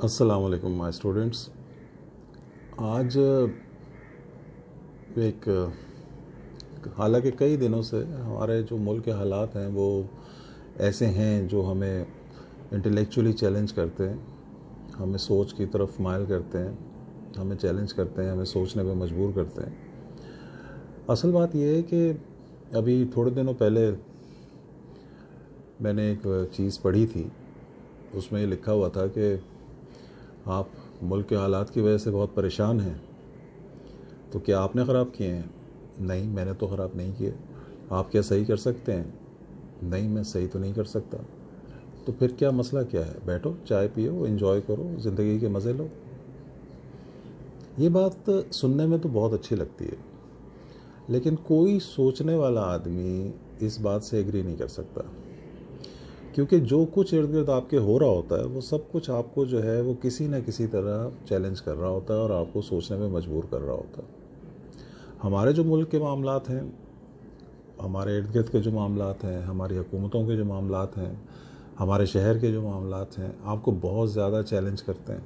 अस्सलाम वालेकुम my students. आज एक हालांकि कई दिनों से हमारे जो मुल्क के हालात हैं वो ऐसे हैं जो हमें इंटेलेक्चुअली चैलेंज करते हैं, हमें सोच की तरफ माइल करते हैं, हमें चैलेंज करते हैं, हमें सोचने पे मजबूर करते हैं। असल बात यह है कि अभी थोड़े दिनों पहले मैंने एक चीज़ पढ़ी थी, उसमें ये लिखा हुआ था कि आप मुल्क के हालात की वजह से बहुत परेशान हैं, तो क्या आपने ख़राब किए हैं? नहीं, मैंने तो ख़राब नहीं किए। आप क्या सही कर सकते हैं? नहीं, मैं सही तो नहीं कर सकता। तो फिर क्या मसला क्या है? बैठो, चाय पियो, एंजॉय करो, ज़िंदगी के मज़े लो। ये बात सुनने में तो बहुत अच्छी लगती है, लेकिन कोई सोचने वाला आदमी इस बात से एग्री नहीं कर सकता, क्योंकि जो कुछ इर्द गिर्द आपके हो रहा होता है वो सब कुछ आपको जो है वो किसी न किसी तरह चैलेंज कर रहा होता है और आपको सोचने में मजबूर कर रहा होता है। हमारे जो मुल्क के मामलात हैं, हमारे इर्द गिर्द के जो मामलात हैं, हमारी हुकूमतों के जो मामलात हैं, हमारे शहर के जो मामलात हैं, आपको बहुत ज़्यादा चैलेंज करते हैं।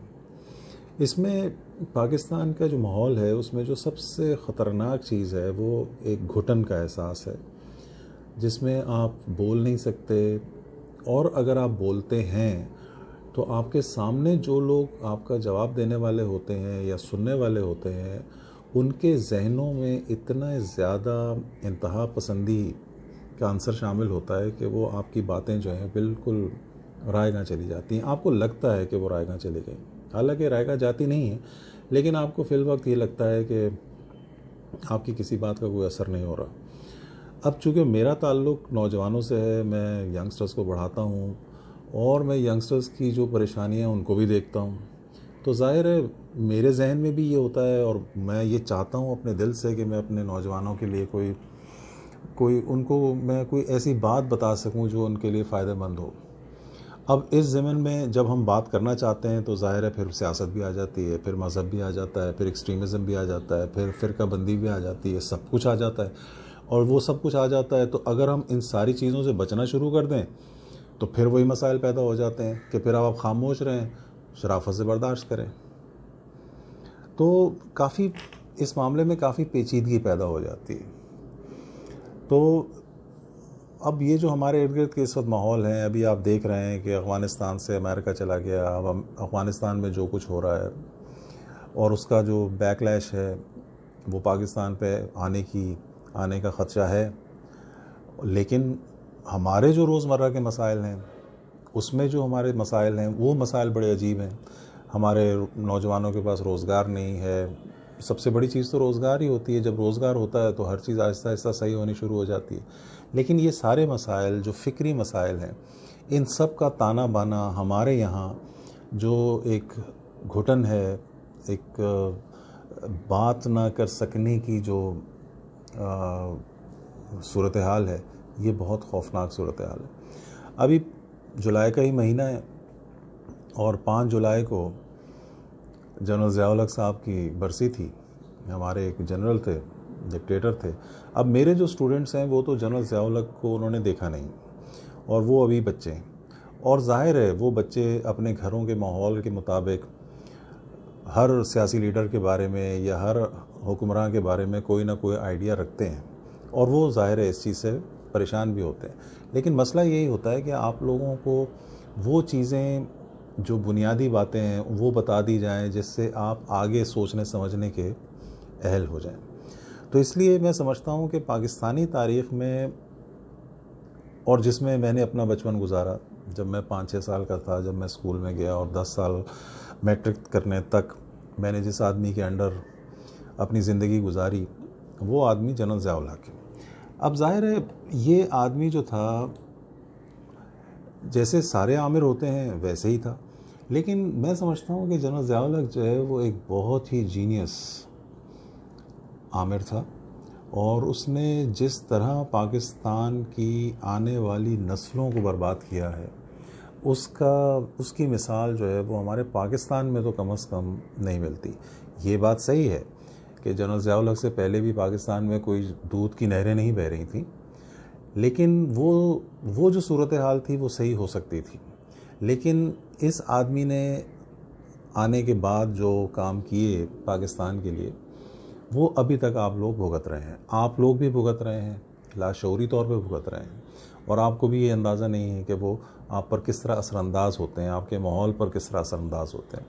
इसमें पाकिस्तान का जो माहौल है उसमें जो सबसे ख़तरनाक चीज़ है वो एक घुटन का एहसास है, जिसमें आप बोल नहीं सकते, और अगर आप बोलते हैं तो आपके सामने जो लोग आपका जवाब देने वाले होते हैं या सुनने वाले होते हैं, उनके जहनों में इतना ज़्यादा इंतहा पसंदी का आंसर शामिल होता है कि वो आपकी बातें जो हैं बिल्कुल रायगा चली जाती हैं। आपको लगता है कि वो रायगा चली गई, हालांकि रायगा जाती नहीं है, लेकिन आपको फिल वक्त ये लगता है कि आपकी किसी बात का कोई असर नहीं हो रहा। अब चूँकि मेरा ताल्लुक़ नौजवानों से है, मैं यंगस्टर्स को पढ़ाता हूँ और मैं यंगस्टर्स की जो परेशानियाँ उनको भी देखता हूँ, तो ज़ाहिर है मेरे जहन में भी ये होता है और मैं ये चाहता हूँ अपने दिल से कि मैं अपने नौजवानों के लिए कोई कोई उनको मैं कोई ऐसी बात बता सकूँ जो उनके लिए फ़ायदेमंद हो। अब इस ज़मीन में जब हम बात करना चाहते हैं तो ज़ाहिर है फिर सियासत भी आ जाती है, फिर मज़हब भी आ जाता है, फिर एक्सट्रीमिज़म भी आ जाता है, फिर फ़िरक़ाबंदी भी आ जाती है, सब कुछ आ जाता है। और वो सब कुछ आ जाता है तो अगर हम इन सारी चीज़ों से बचना शुरू कर दें तो फिर वही मसाइल पैदा हो जाते हैं कि फिर आप खामोश रहें, शराफत से बर्दाश्त करें। तो काफ़ी इस मामले में काफ़ी पेचीदगी पैदा हो जाती है। तो अब ये जो हमारे इर्द गिर्द के इस वक्त माहौल है, अभी आप देख रहे हैं कि अफ़गानिस्तान से अमेरिका चला गया, अब अफ़गानिस्तान में जो कुछ हो रहा है और उसका जो बैकलैश है वो पाकिस्तान पे आने का ख़दशा है। लेकिन हमारे जो रोज़मर्रा के मसाइल हैं उसमें जो हमारे मसाइल हैं वो मसाइल बड़े अजीब हैं। हमारे नौजवानों के पास रोज़गार नहीं है। सबसे बड़ी चीज़ तो रोज़गार ही होती है। जब रोज़गार होता है तो हर चीज़ आहिस्ता आहिस्ता सही होनी शुरू हो जाती है। लेकिन ये सारे मसाइल जो फ़िक्री मसाइल हैं, इन सब का ताना बाना हमारे यहाँ जो एक घुटन है, एक बात ना कर सकने की जो सूरत हाल है, ये बहुत ख़ौफनाक सूरत हाल है। अभी जुलाई का ही महीना है और 5 जुलाई को जनरल ज़िया-उल हक़ साहब की बरसी थी। हमारे एक जनरल थे, डिक्टेटर थे। अब मेरे जो स्टूडेंट्स हैं वो तो जनरल ज़िया-उल हक़ को उन्होंने देखा नहीं और वो अभी बच्चे हैं, और ज़ाहिर है वो बच्चे अपने घरों के माहौल के मुताबिक हर सियासी लीडर के बारे में या हर हुक्मरान के बारे में कोई ना कोई आइडिया रखते हैं और वो ज़ाहिर है इस चीज़ से परेशान भी होते हैं। लेकिन मसला यही होता है कि आप लोगों को वो चीज़ें जो बुनियादी बातें हैं वो बता दी जाएं जिससे आप आगे सोचने समझने के अहल हो जाएं। तो इसलिए मैं समझता हूं कि पाकिस्तानी तारीख़ में, और जिसमें मैंने अपना बचपन गुजारा, जब मैं 5-6 साल का था, जब मैं स्कूल में गया और 10 साल मैट्रिक करने तक मैंने जिस आदमी के अंडर अपनी ज़िंदगी गुजारी वो आदमी जनरल ज़िया-उल हक़ है। अब ज़ाहिर है ये आदमी जो था, जैसे सारे आमिर होते हैं वैसे ही था, लेकिन मैं समझता हूँ कि जनरल ज़िया-उल हक़ जो है वो एक बहुत ही जीनियस आमिर था और उसने जिस तरह पाकिस्तान की आने वाली नस्लों को बर्बाद किया है उसकी मिसाल जो है वो हमारे पाकिस्तान में तो कम से कम नहीं मिलती। ये बात सही है कि जनरल ज़िया-उल हक़ से पहले भी पाकिस्तान में कोई दूध की नहरें नहीं बह रही थी, लेकिन वो जो सूरत हाल थी वो सही हो सकती थी। लेकिन इस आदमी ने आने के बाद जो काम किए पाकिस्तान के लिए, वो अभी तक आप लोग भुगत रहे हैं। आप लोग भी भुगत रहे हैं, लाशऊरी तौर पे भुगत रहे हैं, और आपको भी ये अंदाज़ा नहीं है कि वो आप पर किस तरह असरअंदाज होते हैं, आपके माहौल पर किस तरह असरअंदाज होते हैं।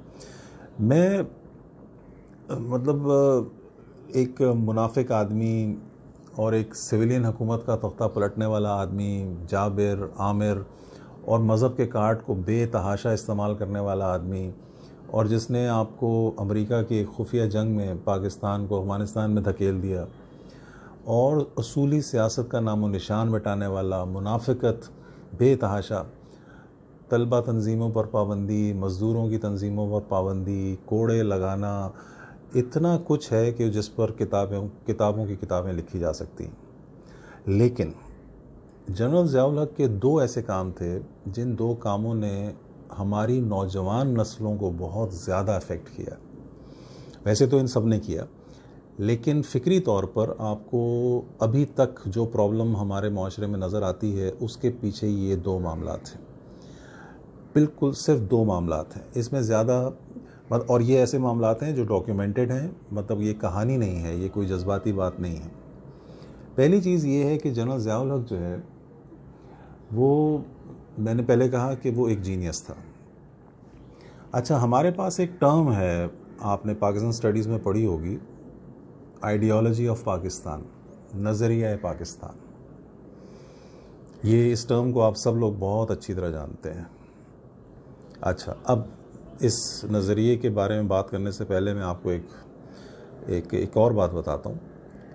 मैं मतलब एक मुनाफिक आदमी और एक सिविलियन हुकूमत का तख्ता पलटने वाला आदमी, जाबिर, आमिर, और मज़हब के कार्ड को बेतहाशा इस्तेमाल करने वाला आदमी, और जिसने आपको अमेरिका की खुफिया जंग में पाकिस्तान को अफगानिस्तान में धकेल दिया, और असूली सियासत का नामो निशान मिटाने वाला, मुनाफिकत बेतहाशा, तलबा तंजीमों पर पाबंदी, मज़दूरों की तंजीमों पर पाबंदी, कोड़े लगाना, इतना कुछ है कि जिस पर किताबों की किताबें लिखी जा सकती हैं। लेकिन जनरल ज़ियाउल हक के 2 ऐसे काम थे जिन 2 कामों ने हमारी नौजवान नस्लों को बहुत ज़्यादा अफेक्ट किया। वैसे तो इन सब ने किया, लेकिन फ़िक्री तौर पर आपको अभी तक जो प्रॉब्लम हमारे माशरे में नज़र आती है, उसके पीछे ये 2 मामलात हैं। बिल्कुल सिर्फ 2 मामलात हैं, इसमें ज़्यादा, और ये ऐसे मामलात हैं जो डॉक्यूमेंटेड हैं, मतलब ये कहानी नहीं है, ये कोई जज्बाती बात नहीं है। पहली चीज़ ये है कि जनरल ज़ियाउल हक जो है, वो, मैंने पहले कहा कि वो एक जीनियस था। अच्छा, हमारे पास एक टर्म है, आपने पाकिस्तान स्टडीज़ में पढ़ी होगी, आइडियोलॉजी ऑफ पाकिस्तान, नज़रिया पाकिस्तान। ये इस टर्म को आप सब लोग बहुत अच्छी तरह जानते हैं। अच्छा, अब इस नज़रिए के बारे में बात करने से पहले मैं आपको एक और बात बताता हूँ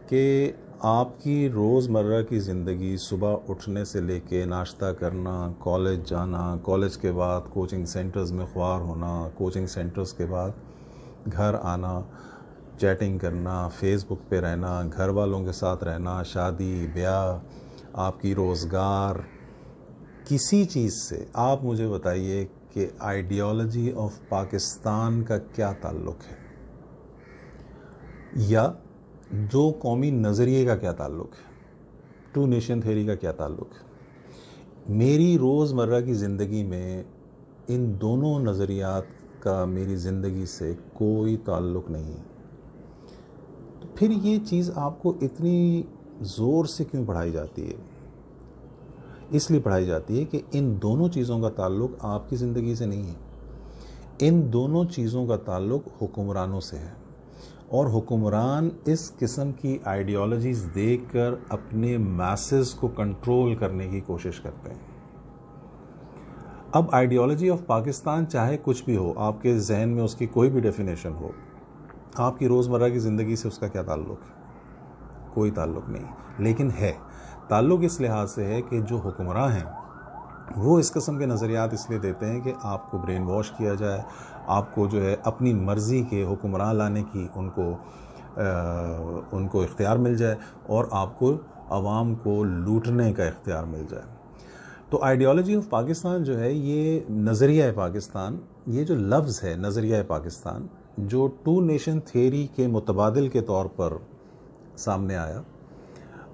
कि आपकी रोज़मर्रा की ज़िंदगी, सुबह उठने से लेके नाश्ता करना, कॉलेज जाना, कॉलेज के बाद कोचिंग सेंटर्स में ख्वार होना, कोचिंग सेंटर्स के बाद घर आना, चैटिंग करना, फेसबुक पे रहना, घर वालों के साथ रहना, शादी ब्याह, आपकी रोज़गार, किसी चीज़ से आप मुझे बताइए कि आइडियोलॉजी ऑफ पाकिस्तान का क्या ताल्लुक़ है, या दो कौमी नज़रिए का क्या ताल्लुक़ है, 2 नेशन थ्योरी का क्या ताल्लुक़ है। मेरी रोज़मर्रा की ज़िंदगी में इन दोनों नज़रियात का मेरी ज़िंदगी से कोई ताल्लुक़ नहीं है। तो फिर ये चीज़ आपको इतनी ज़ोर से क्यों पढ़ाई जाती है? इसलिए पढ़ाई जाती है कि इन दोनों चीज़ों का ताल्लुक़ आपकी ज़िंदगी से नहीं है। इन दोनों चीज़ों का ताल्लुक़ हुक्मरानों से है, और हुक्मरान इस किस्म की आइडियोलॉजीज़ देकर अपने मैसेस को कंट्रोल करने की कोशिश करते हैं। अब आइडियोलॉजी ऑफ पाकिस्तान चाहे कुछ भी हो, आपके जहन में उसकी कोई भी डेफिनेशन हो, आपकी रोज़मर्रा की ज़िंदगी से उसका क्या ताल्लुक़ है? कोई ताल्लुक़ नहीं। लेकिन है ताल्लुक़ इस लिहाज से है कि जो हुक्मरान हैं वो इस किस्म के नज़रियात इसलिए देते हैं कि आपको ब्रेन वॉश किया जाए, आपको जो है अपनी मर्ज़ी के हुक्मरान लाने की उनको इख्तियार मिल जाए, और आपको आवाम को लूटने का इख्तियार मिल जाए। तो आइडियोलॉजी ऑफ पाकिस्तान जो है, ये नज़रिया पाकिस्तान, ये जो लफ्ज़ है नज़रिया पाकिस्तान, जो 2 नेशन थ्योरी के मुतबादिल के तौर पर सामने आया,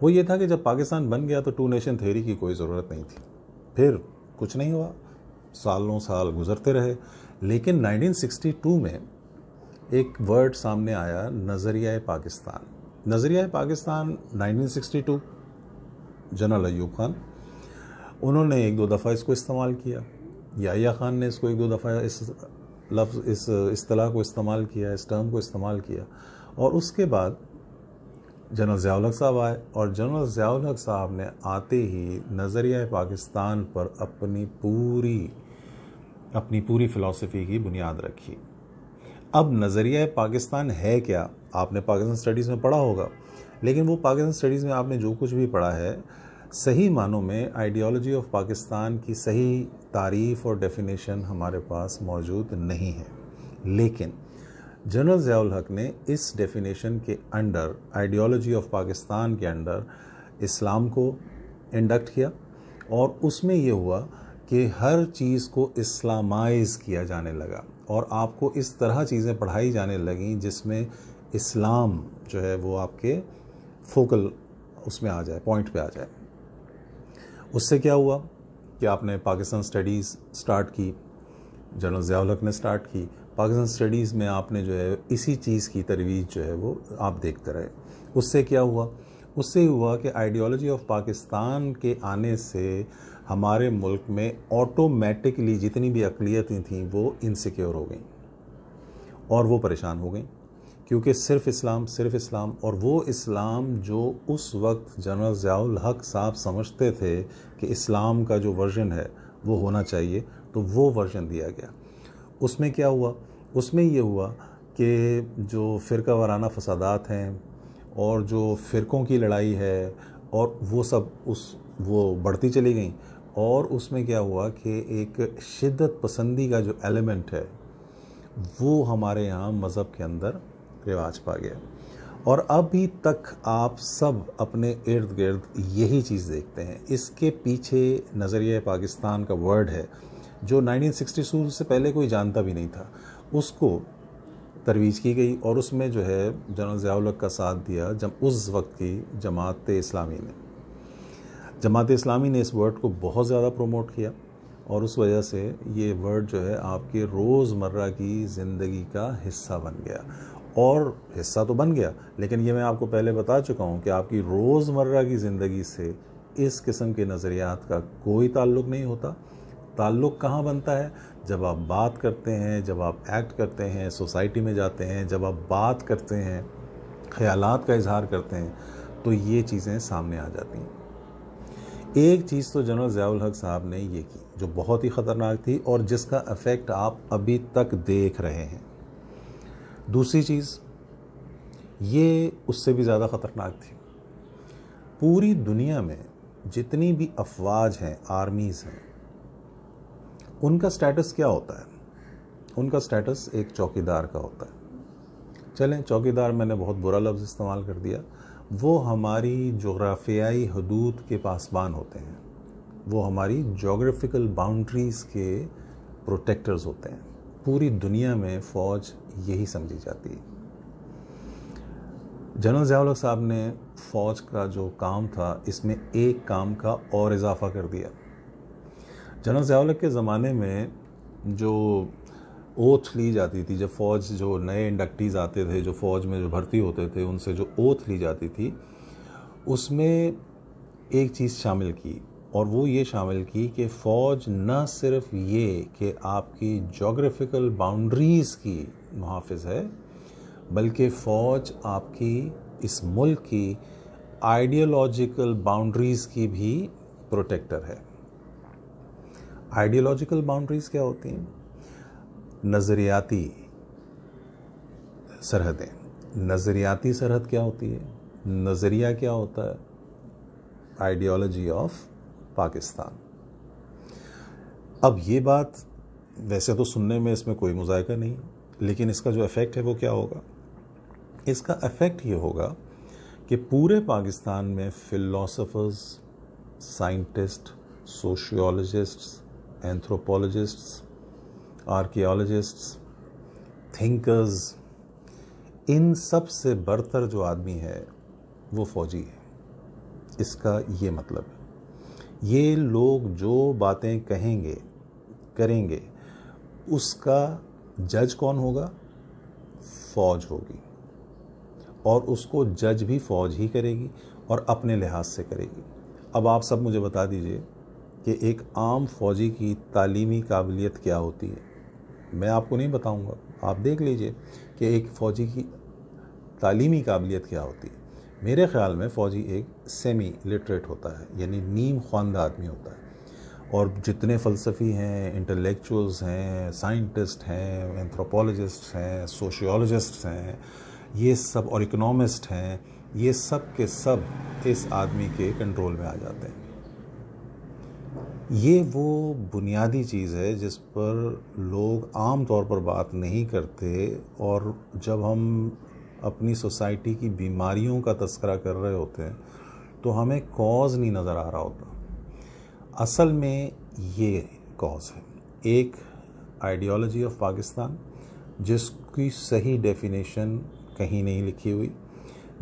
वो ये था कि जब पाकिस्तान बन गया तो 2 नेशन थ्योरी की कोई ज़रूरत नहीं थी। फिर कुछ नहीं हुआ, सालों साल गुजरते रहे, लेकिन 1962 में एक वर्ड सामने आया, नज़रिया पाकिस्तान। नज़रिया पाकिस्तान 1962, जनरल अयूब खान, उन्होंने 1-2 दफ़ा इसको इस्तेमाल किया, याहिया खान ने इसको 1-2 दफ़ा इस इस्तिलाह को इस्तेमाल किया, इस टर्म को इस्तेमाल किया, और उसके बाद जनरल ज़ियाउल हक साहब आए, और जनरल ज़ियाउल हक साहब ने आते ही नज़रिया पाकिस्तान पर अपनी पूरी फ़िलासफ़ी की बुनियाद रखी। अब नज़रिया पाकिस्तान है क्या? आपने पाकिस्तान स्टडीज़ में पढ़ा होगा, लेकिन वो पाकिस्तान स्टडीज़ में आपने जो कुछ भी पढ़ा है, सही मानों में आइडियोलॉजी ऑफ पाकिस्तान की सही तारीफ़ और डेफिनेशन हमारे पास मौजूद नहीं है। लेकिन जनरल ज़ियाउल हक ने इस डेफिनेशन के अंडर, आइडियोलॉजी ऑफ पाकिस्तान के अंडर, इस्लाम को इंडक्ट किया, और उसमें ये हुआ कि हर चीज़ को इस्लामाइज़ किया जाने लगा, और आपको इस तरह चीज़ें पढ़ाई जाने लगीं जिसमें इस्लाम जो है वो आपके फोकल उसमें आ जाए, पॉइंट पे आ जाए। उससे क्या हुआ कि आपने पाकिस्तान स्टडीज़ स्टार्ट की, जनरल ज़ियाउल हक ने स्टार्ट की, पाकिस्तान स्टडीज़ में आपने जो है इसी चीज़ की तरवीज जो है वो आप देखते रहे। उससे क्या हुआ? उससे हुआ कि आइडियोलॉजी ऑफ पाकिस्तान के आने से हमारे मुल्क में ऑटोमेटिकली जितनी भी अक़लियतें थीं वो इनसिक्योर हो गई और वो परेशान हो गई, क्योंकि सिर्फ इस्लाम और वो इस्लाम जो उस वक्त जनरल ज़ियाउल हक साहब समझते थे कि इस्लाम का जो वर्जन है वो होना चाहिए, तो वो वर्जन दिया गया। उसमें क्या हुआ? उसमें ये हुआ कि जो फ़िरका वाराना फसादात हैं और जो फ़िरकों की लड़ाई है और वो सब वो बढ़ती चली गई, और उसमें क्या हुआ कि एक शिद्दत पसंदी का जो एलिमेंट है वो हमारे यहाँ मज़हब के अंदर रिवाज पा गया। और अभी तक आप सब अपने इर्द गिर्द यही चीज़ देखते हैं। इसके पीछे नज़रिया पाकिस्तान का वर्ड है जो 1962 से पहले कोई जानता भी नहीं था, उसको तरवीज की गई और उसमें जो है जनरल ज़ियाउल हक का साथ दिया जब उस वक्त की जमात इस्लामी ने इस वर्ड को बहुत ज़्यादा प्रमोट किया, और उस वजह से ये वर्ड जो है आपके रोज़मर्रा की ज़िंदगी का हिस्सा बन गया। और हिस्सा तो बन गया, लेकिन ये मैं आपको पहले बता चुका हूँ कि आपकी रोज़मर्रा की ज़िंदगी से इस किस्म के नज़रियात का कोई ताल्लुक़ नहीं होता। ताल्लुक़ कहाँ बनता है? जब आप बात करते हैं, जब आप एक्ट करते हैं, सोसाइटी में जाते हैं, जब आप बात करते हैं, ख़यालात का इजहार करते हैं, तो ये चीज़ें सामने आ जाती हैं। एक चीज़ तो जनरल ज़ियाउल हक साहब ने ये की जो बहुत ही ख़तरनाक थी और जिसका इफ़ेक्ट आप अभी तक देख रहे हैं। दूसरी चीज़ ये उससे भी ज़्यादा ख़तरनाक थी। पूरी दुनिया में जितनी भी अफवाज हैं, आर्मीज़ हैं, उनका स्टेटस क्या होता है? उनका स्टेटस एक चौकीदार का होता है। चलें, चौकीदार मैंने बहुत बुरा लफ्ज़ इस्तेमाल कर दिया। वो हमारी जोग्राफियाई हदूद के पासबान होते हैं, वो हमारी जोग्राफिकल बाउंड्रीज़ के प्रोटेक्टर्स होते हैं। पूरी दुनिया में फ़ौज यही समझी जाती है। जनरल ज़ियाउल हक साहब ने फ़ौज का जो काम था इसमें एक काम का और इजाफ़ा कर दिया। जनरल ज़ियाउल हक के ज़माने में जो ओथ ली जाती थी, जब फ़ौज जो नए इंडक्टीज़ आते थे, जो फ़ौज में जो भर्ती होते थे, उनसे जो ओथ ली जाती थी, उसमें एक चीज़ शामिल की, और वो ये शामिल की कि फ़ौज न सिर्फ ये कि आपकी जोग्राफिकल बाउंड्रीज़ की मुहाफ़िज़ है, बल्कि फ़ौज आपकी इस मुल्क की आइडियोलॉजिकल बाउंड्रीज़ की भी प्रोटेक्टर है। आइडियोलॉजिकल बाउंड्रीज़ क्या होती हैं? नज़रियाती सरहदें। नज़रियाती सरहद क्या होती है? नज़रिया क्या होता है? Ideology of Pakistan. अब ये बात वैसे तो सुनने में इसमें कोई मुज़ायका नहीं, लेकिन इसका जो इफ़ेक्ट है वो क्या होगा? इसका इफ़ेक्ट ये होगा कि पूरे पाकिस्तान में फ़िलोसोफर्स, साइंटिस्ट, सोशियोलॉजिस्ट्स, एंथ्रोपोलॉजिस्ट्स, आर्कियोलॉजिस्ट्स, थिंकर्स, इन सब से बरतर जो आदमी है वो फ़ौजी है। इसका ये मतलब है, ये लोग जो बातें कहेंगे, करेंगे, उसका जज कौन होगा? फ़ौज होगी, और उसको जज भी फ़ौज ही करेगी और अपने लिहाज से करेगी। अब आप सब मुझे बता दीजिए कि एक आम फ़ौजी की तालीमी काबिलियत क्या होती है। मैं आपको नहीं बताऊंगा, आप देख लीजिए कि एक फ़ौजी की तालीमी काबिलियत क्या होती है। मेरे ख़्याल में फ़ौजी एक सेमी लिटरेट होता है, यानी नीम ख्वांदा आदमी होता है, और जितने फ़लसफ़ी हैं, इंटेलेक्चुअल्स हैं, साइंटिस्ट हैं, एंथ्रोपोलॉजिस्ट हैं, सोशियोलॉजिस्ट हैं, ये सब, और इकोनॉमिस्ट हैं, ये सब के सब इस आदमी के कंट्रोल में आ जाते हैं। ये वो बुनियादी चीज़ है जिस पर लोग आम तौर पर बात नहीं करते, और जब हम अपनी सोसाइटी की बीमारियों का तज़किरा कर रहे होते हैं तो हमें कॉज नहीं नज़र आ रहा होता। असल में ये कॉज है एक आइडियोलॉजी ऑफ पाकिस्तान जिसकी सही डेफिनेशन कहीं नहीं लिखी हुई।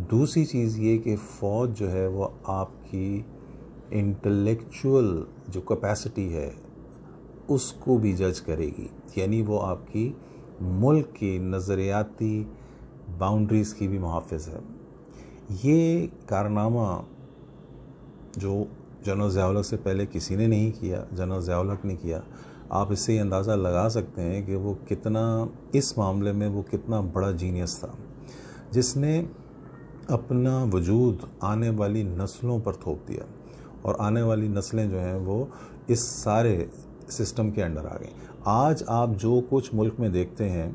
दूसरी चीज़ ये कि फ़ौज जो है वो आपकी इंटेलेक्चुअल जो कैपेसिटी है उसको भी जज करेगी, यानी वो आपकी मुल्क की नज़रियाती बाउंड्रीज़ की भी मुहाफ़िज़ है। ये कारनामा जो जनरल ज़िया-उल-हक से पहले किसी ने नहीं किया, जनरल ज़िया-उल-हक ने किया, आप इससे ये अंदाज़ा लगा सकते हैं कि वो कितना, इस मामले में वो कितना बड़ा जीनियस था, जिसने अपना वजूद आने वाली नस्लों पर थोप दिया और आने वाली नस्लें जो हैं वो इस सारे सिस्टम के अंडर आ गई। आज आप जो कुछ मुल्क में देखते हैं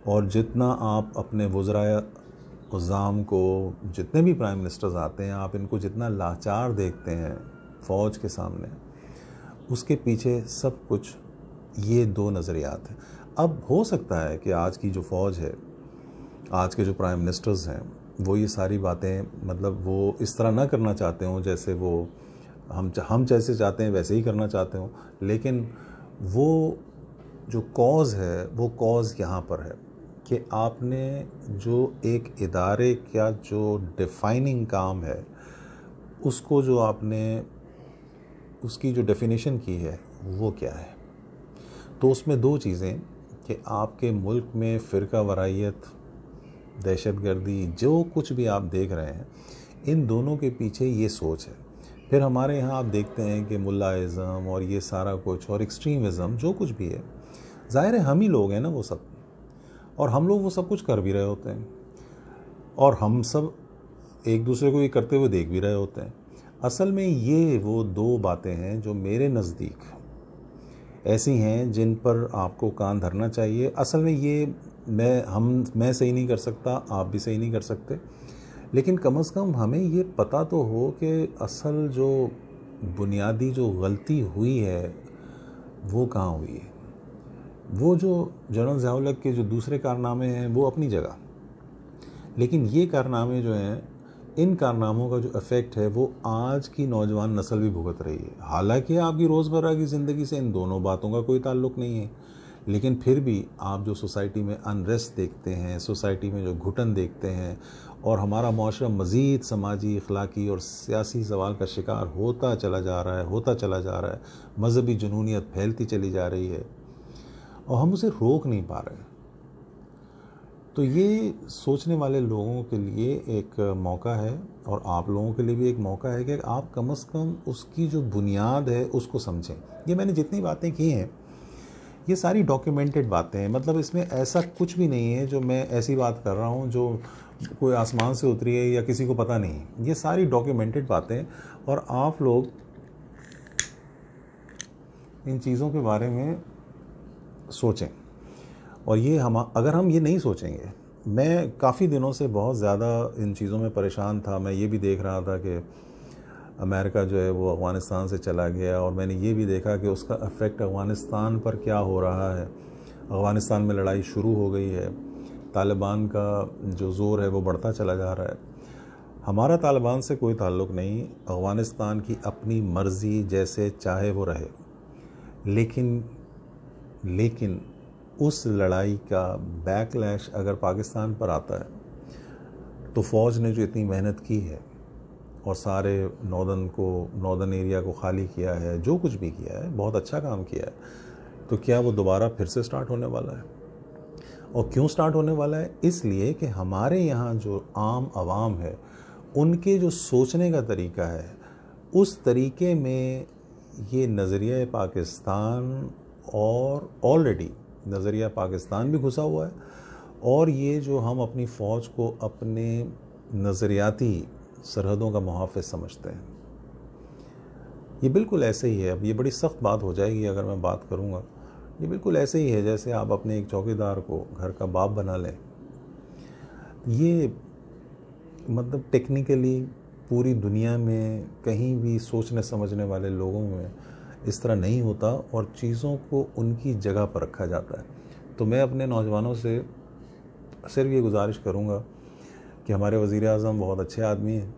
और जितना आप अपने वज़राए उज़्ज़ाम को, जितने भी प्राइम मिनिस्टर्स आते हैं, आप इनको जितना लाचार देखते हैं फ़ौज के सामने, उसके पीछे सब कुछ ये दो नज़रियात हैं। अब हो सकता है कि आज की जो फ़ौज है, आज के जो प्राइम मिनिस्टर्स हैं, वो ये सारी बातें, मतलब वो इस तरह ना करना चाहते हों जैसे वो हम जैसे चाहते हैं वैसे ही करना चाहते हों, लेकिन वो जो कॉज़ है वो कॉज़ यहाँ पर है कि आपने जो एक इदारे का जो डिफ़ाइनिंग काम है, उसको जो आपने, उसकी जो डेफिनेशन की है वो क्या है। तो उसमें दो चीज़ें कि आपके मुल्क में फ़िरका वरायत, दहशतगर्दी, जो कुछ भी आप देख रहे हैं, इन दोनों के पीछे ये सोच है। फिर हमारे यहाँ आप देखते हैं कि मुल्लाइज़म और ये सारा कुछ और एक्सट्रीमिज़म जो कुछ भी है, ज़ाहिर है हम ही लोग हैं ना वो सब, और हम लोग वो सब कुछ कर भी रहे होते हैं और हम सब एक दूसरे को ये करते हुए देख भी रहे होते हैं। असल में ये वो दो बातें हैं जो मेरे नज़दीक ऐसी हैं जिन पर आपको कान धरना चाहिए। असल में ये मैं सही नहीं कर सकता, आप भी सही नहीं कर सकते, लेकिन कम से कम हमें ये पता तो हो कि असल जो बुनियादी जो गलती हुई है वो कहाँ हुई है। वो जो जनरल ज़िया-उल-हक के जो दूसरे कारनामे हैं वो अपनी जगह, लेकिन ये कारनामे जो हैं, इन कारनामों का जो इफ़ेक्ट है वो आज की नौजवान नस्ल भी भुगत रही है। हालांकि आपकी रोज़मर्रा की ज़िंदगी से इन दोनों बातों का कोई ताल्लुक़ नहीं है, लेकिन फिर भी आप जो सोसाइटी में अनरेस्ट देखते हैं, सोसाइटी में जो घुटन देखते हैं, और हमारा माशरा मज़ीद समाजी, अखलाकी और सियासी सवाल का शिकार होता चला जा रहा है, मजहबी जुनूनियत फैलती चली जा रही है और हम उसे रोक नहीं पा रहे। तो ये सोचने वाले लोगों के लिए एक मौका है और आप लोगों के लिए भी एक मौका है कि आप कम से कम उसकी जो बुनियाद है उसको समझें। ये मैंने जितनी बातें की हैं ये सारी डॉक्यूमेंटेड बातें हैं, मतलब इसमें ऐसा कुछ भी नहीं है जो मैं ऐसी बात कर रहा हूँ जो कोई आसमान से उतरी है या किसी को पता नहीं। ये सारी डॉक्यूमेंटेड बातें, और आप लोग इन चीज़ों के बारे में सोचें। और ये अगर हम ये नहीं सोचेंगे, मैं काफ़ी दिनों से बहुत ज़्यादा इन चीज़ों में परेशान था। मैं ये भी देख रहा था कि अमेरिका जो है वो अफ़गानिस्तान से चला गया, और मैंने ये भी देखा कि उसका इफ़ेक्ट अफ़गानिस्तान पर क्या हो रहा है। अफ़गानिस्तान में लड़ाई शुरू हो गई है, तालिबान का जो ज़ोर है वो बढ़ता चला जा रहा है। हमारा तालिबान से कोई ताल्लुक़ नहीं, अफ़गानिस्तान की अपनी मर्ज़ी, जैसे चाहे वो रहे, लेकिन उस लड़ाई का बैकलैश अगर पाकिस्तान पर आता है तो फ़ौज ने जो इतनी मेहनत की है और सारे नॉर्दर्न एरिया को खाली किया है, जो कुछ भी किया है, बहुत अच्छा काम किया है, तो क्या वो दोबारा फिर से स्टार्ट होने वाला है? और क्यों स्टार्ट होने वाला है? इसलिए कि हमारे यहाँ जो आम आवाम है, उनके जो सोचने का तरीका है, उस तरीके में ये नज़रिया पाकिस्तान, और ऑलरेडी नज़रिया पाकिस्तान भी घुसा हुआ है, और ये जो हम अपनी फ़ौज को अपने नज़रियाती सरहदों का मुहाफ़िज़ समझते हैं, ये बिल्कुल ऐसे ही है। अब ये बड़ी सख्त बात हो जाएगी अगर मैं बात करूँगा, ये बिल्कुल ऐसे ही है जैसे आप अपने एक चौकीदार को घर का बाप बना लें। ये मतलब टेक्निकली पूरी दुनिया में कहीं भी सोचने समझने वाले लोगों में इस तरह नहीं होता, और चीज़ों को उनकी जगह पर रखा जाता है। तो मैं अपने नौजवानों से सिर्फ ये गुजारिश करूँगा कि हमारे वज़ीर-ए-आज़म बहुत अच्छे आदमी हैं,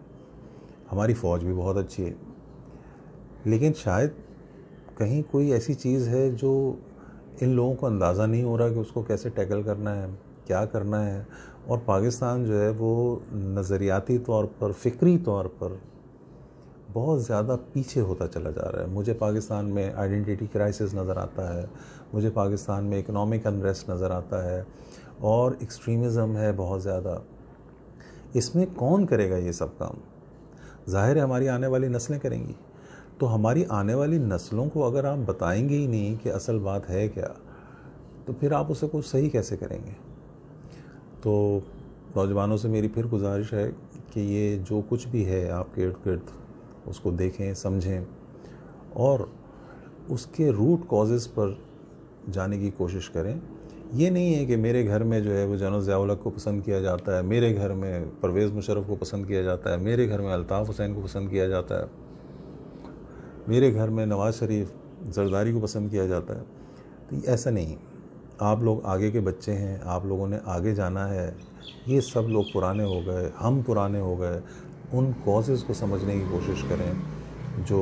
हमारी फ़ौज भी बहुत अच्छी है, लेकिन शायद कहीं कोई ऐसी चीज़ है जो इन लोगों को अंदाज़ा नहीं हो रहा कि उसको कैसे टैकल करना है, क्या करना है। और पाकिस्तान जो है वो नज़रियाती तौर पर, फ़िक्री तौर पर बहुत ज़्यादा पीछे होता चला जा रहा है। मुझे पाकिस्तान में आइडेंटिटी क्राइसिस नज़र आता है, मुझे पाकिस्तान में इकोनॉमिक अनरेस्ट नज़र आता है और एक्सट्रीमिज़म है बहुत ज़्यादा। इसमें कौन करेगा ये सब काम? ज़ाहिर है हमारी आने वाली नस्लें करेंगी। तो हमारी आने वाली नस्लों को अगर आप बताएंगे ही नहीं कि असल बात है क्या, तो फिर आप उसे कुछ सही कैसे करेंगे? तो नौजवानों से मेरी फिर गुजारिश है कि ये जो कुछ भी है आपके इर्द गिर्द, उसको देखें, समझें और उसके रूट कॉजेज़ पर जाने की कोशिश करें। ये नहीं है कि मेरे घर में जो है वो जनरल ज़िया-उल-हक को पसंद किया जाता है, मेरे घर में परवेज़ मुशर्रफ को पसंद किया जाता है, मेरे घर में अल्ताफ़ हुसैन को पसंद किया जाता है, मेरे घर में नवाज़ शरीफ ज़रदारी को पसंद किया जाता है। तो ऐसा नहीं। आप लोग आगे के बच्चे हैं, आप लोगों ने आगे जाना है। ये सब लोग पुराने हो गए, हम पुराने हो गए। उन कॉजेज़ को समझने की कोशिश करें जो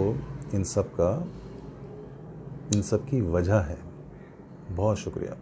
इन सब की वजह है। बहुत शुक्रिया।